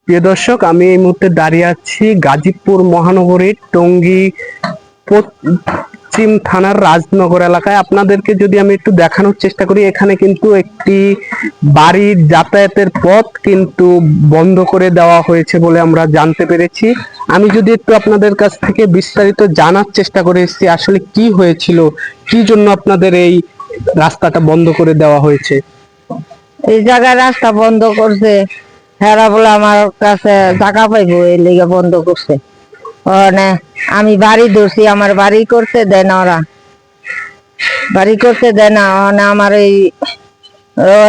প্রিয় দর্শক, আমি এই মুহূর্তে দাঁড়িয়ে আছি গাজীপুর মহানগরীর টঙ্গী পশ্চিম থানার রাজনগর এলাকায়। আপনাদেরকে যদি আমি একটু দেখানোর চেষ্টা করি, এখানে কিন্তু একটি বাড়ির যাতায়াতের পথ কিন্তু বন্ধ করে দেওয়া হয়েছে বলে আমরা জানতে পেরেছি। আমি যদি একটু আপনাদের কাছ থেকে বিস্তারিত জানার চেষ্টা করেছি আসলে কি হয়েছিল, কি জন্য আপনাদের এই রাস্তাটা বন্ধ করে দেওয়া হয়েছে। এই জায়গায় রাস্তা বন্ধ করছে, হেরা বলে আমার কাছে টাকা পাইবো এই লিগে বন্ধ করছে। ওখানে আমি বাড়ি ধরছি, আমার বাড়ি করতে দেয় না, ওরা বাড়ি করতে দেয় না। ওখানে আমার এই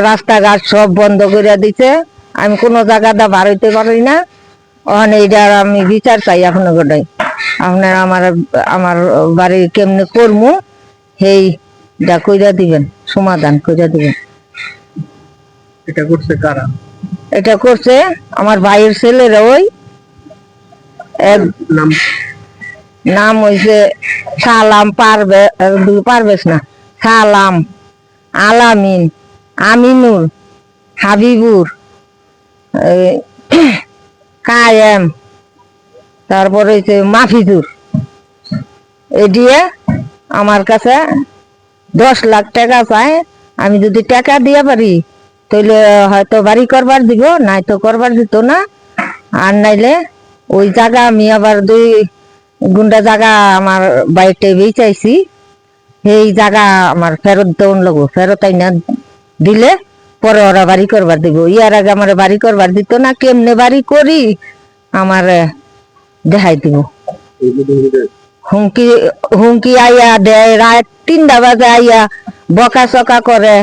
রাস্তাঘাট সব বন্ধ করে দিছে, আমি কোনো জায়গাটা বার হইতে পারি না। ওখানে এইটার আমি বিচার চাই আপনার গোটাই। আপনার আমার আমার বাড়ি কেমনে করবো সেইটা কইরা দিবেন, সমাধান কইরা দিবেন। এটা করছে কারা? এটা করছে আমার ভাইয়ের ছেলেরা, ওই এক নাম নাম হইছে সালাম পারবেশ না, সালাম, আলামিন, আমিনুর, হাবিবুর, এই কায়েম, তারপর হইছে মাফিজুর। এদিয়ে আমার কাছে 10 লাখ টাকা চায়। আমি যদি টাকা দিয়ে পারি তাহলে হয়তো বাড়ি করবার দিব, নাই তো করবার দিত না। আর নাইলে ওই জায়গা আমি আবার 2 গুন্ডা জায়গা আমার বাড়িতে বেচাইছি, সেই জায়গা আমার ফেরত দেওয়ান লাগবো। ফেরত আইনা দিলে পরে ওরা বাড়ি করবার দিব। ইয়ার আগে আমার বাড়ি করবার দিত না। কেমনে বাড়ি করি আমার দেখাই দিব। হুমকি হুমকি আইয়া দেয়, রাত 3টা বাজে আইয়া বকা চকা করে।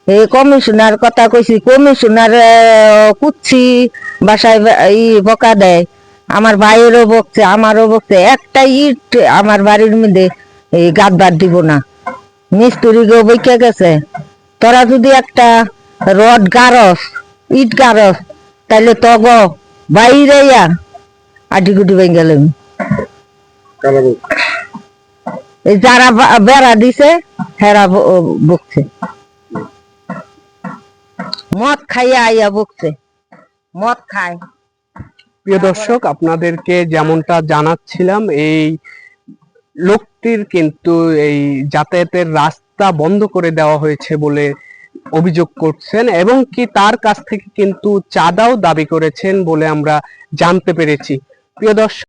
এই কমিশনার কথা কইছি, কমিশনার কুচ্ছি বাসায় বকা দেয়। আমার ভাইয়েরও বকছে, আমারও বকছে। একটা ইট আমার বাড়ির মধ্যে এই গাদবার দিব না। মিস্ত্রি গো বইকে গেছে, তোরা যদি একটা রড গারস, ইট গারস, তাইলে তগ বাইরে আটি গুটি ভেঙে গেলেন। এই যারা বেড়া দিছে হেরা বকছে, মদ খাইয়া আইয়া বকছে, মদ খায়। প্রিয় দর্শক, আপনাদেরকে যেমনটা জানাচ্ছিলাম, এই লোকটির কিন্তু এই যাতায়াতের রাস্তা বন্ধ করে দেওয়া হয়েছে বলে অভিযোগ করছেন এবং কি তার কাছ থেকে কিন্তু চাঁদাও দাবি করেছেন বলে আমরা জানতে পেরেছি। প্রিয় দর্শক,